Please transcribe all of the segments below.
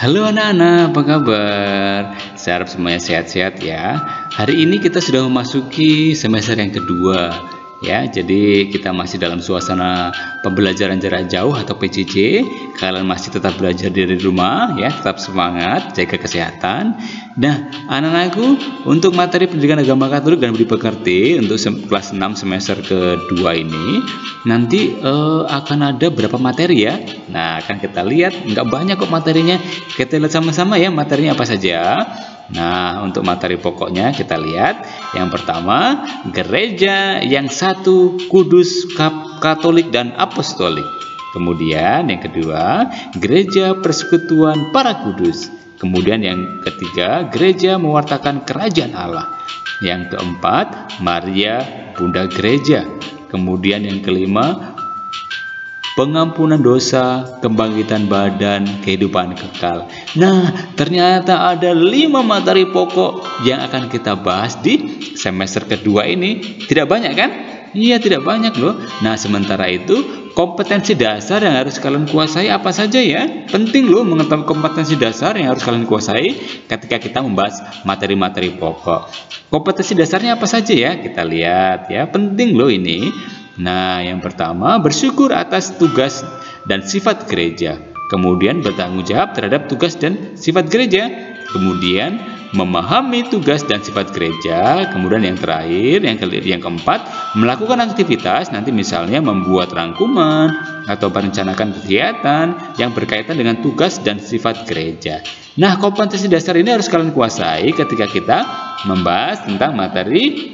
Halo anak-anak, apa kabar? Saya harap semuanya sehat-sehat ya. Hari ini kita sudah memasuki semester yang kedua ya. Jadi kita masih dalam suasana pembelajaran jarak jauh atau PJJ. Kalian masih tetap belajar dari rumah ya, tetap semangat, jaga kesehatan. Nah, anak-anakku, untuk materi pendidikan agama Katolik dan budi pekerti untuk kelas 6 semester kedua ini nanti akan ada berapa materi ya. Nah, akan kita lihat, nggak banyak kok materinya. Kita lihat sama-sama ya materinya apa saja. Nah, untuk materi pokoknya kita lihat. Yang pertama, gereja yang satu, kudus, katolik dan apostolik. Kemudian yang kedua, gereja persekutuan para kudus. Kemudian yang ketiga, gereja mewartakan kerajaan Allah. Yang keempat, Maria Bunda Gereja. Kemudian yang kelima, pengampunan dosa, kebangkitan badan, kehidupan kekal. Nah, ternyata ada 5 materi pokok yang akan kita bahas di semester kedua ini. Tidak banyak kan? Iya, tidak banyak loh. Nah, sementara itu kompetensi dasar yang harus kalian kuasai apa saja ya? Penting loh mengetahui kompetensi dasar yang harus kalian kuasai ketika kita membahas materi-materi pokok. Kompetensi dasarnya apa saja ya? Kita lihat ya, penting loh ini. Nah, yang pertama, bersyukur atas tugas dan sifat gereja. Kemudian bertanggung jawab terhadap tugas dan sifat gereja. Kemudian memahami tugas dan sifat gereja. Kemudian yang terakhir, yang keempat, melakukan aktivitas, nanti misalnya membuat rangkuman atau merencanakan kegiatan yang berkaitan dengan tugas dan sifat gereja. Nah, kompetensi dasar ini harus kalian kuasai ketika kita membahas tentang materi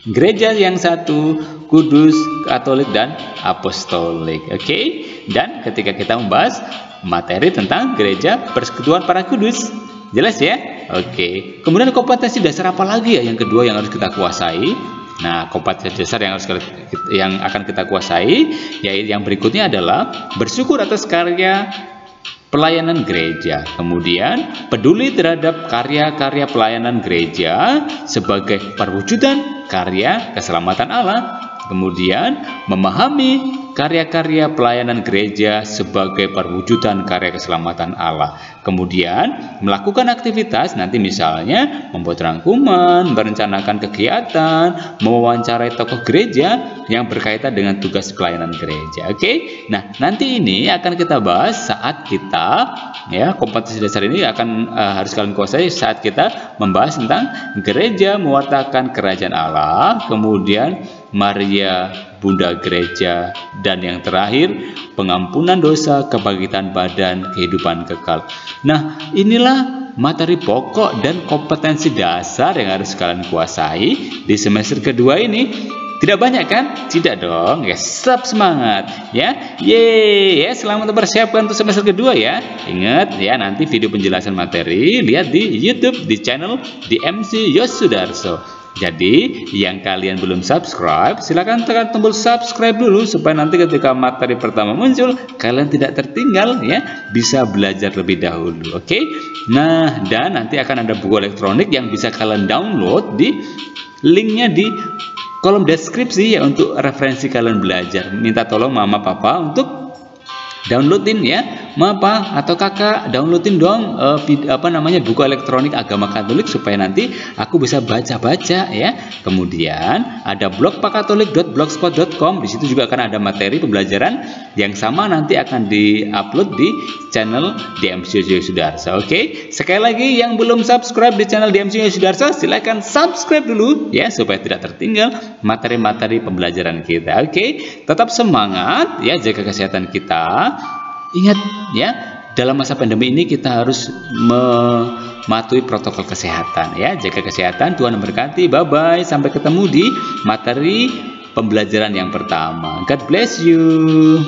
gereja yang satu, kudus, katolik dan apostolik. Oke? Dan ketika kita membahas materi tentang gereja persekutuan para kudus. Jelas ya? Oke. Kemudian kompetensi dasar apa lagi ya yang kedua yang harus kita kuasai? Nah, kompetensi dasar yang akan kita kuasai yaitu yang berikutnya adalah bersyukur atas karya pelayanan gereja. Kemudian peduli terhadap karya-karya pelayanan gereja sebagai perwujudan karya keselamatan Allah. Kemudian memahami karya-karya pelayanan gereja sebagai perwujudan karya keselamatan Allah. Kemudian melakukan aktivitas, nanti misalnya membuat rangkuman, merencanakan kegiatan, mewawancarai tokoh gereja yang berkaitan dengan tugas pelayanan gereja. Oke? Nah, nanti ini akan kita bahas saat kita ya, kompetensi dasar ini akan harus kalian kuasai saat kita membahas tentang gereja mewartakan kerajaan Allah, kemudian Maria Bunda Gereja, dan yang terakhir pengampunan dosa, kebangkitan badan, kehidupan kekal. Nah, inilah materi pokok dan kompetensi dasar yang harus kalian kuasai di semester kedua ini. Tidak banyak kan? Tidak dong. Ya, tetap semangat ya. Yeay, ya, selamat mempersiapkan untuk semester kedua ya. Ingat ya, nanti video penjelasan materi lihat di YouTube di channel DMC Yosudarso. Jadi, yang kalian belum subscribe, silakan tekan tombol subscribe dulu supaya nanti ketika materi pertama muncul, kalian tidak tertinggal ya, bisa belajar lebih dahulu. Oke? Nah, dan nanti akan ada buku elektronik yang bisa kalian download di linknya di kolom deskripsi ya, untuk referensi kalian belajar. Minta tolong mama papa untuk downloadin ya, Mama atau kakak downloadin dong buku elektronik agama Katolik supaya nanti aku bisa baca-baca ya. Kemudian ada blog pakatolik.blogspot.com. Di situ juga akan ada materi pembelajaran yang sama, nanti akan diupload di channel DMC Yosudarso. Oke, sekali lagi yang belum subscribe di channel DMC Yosudarso, silahkan subscribe dulu ya supaya tidak tertinggal materi-materi pembelajaran kita. Oke, tetap semangat ya, jaga kesehatan kita. Ingat ya, dalam masa pandemi ini kita harus mematuhi protokol kesehatan ya. Jaga kesehatan, Tuhan memberkati. Bye bye, sampai ketemu di materi pembelajaran yang pertama. God bless you.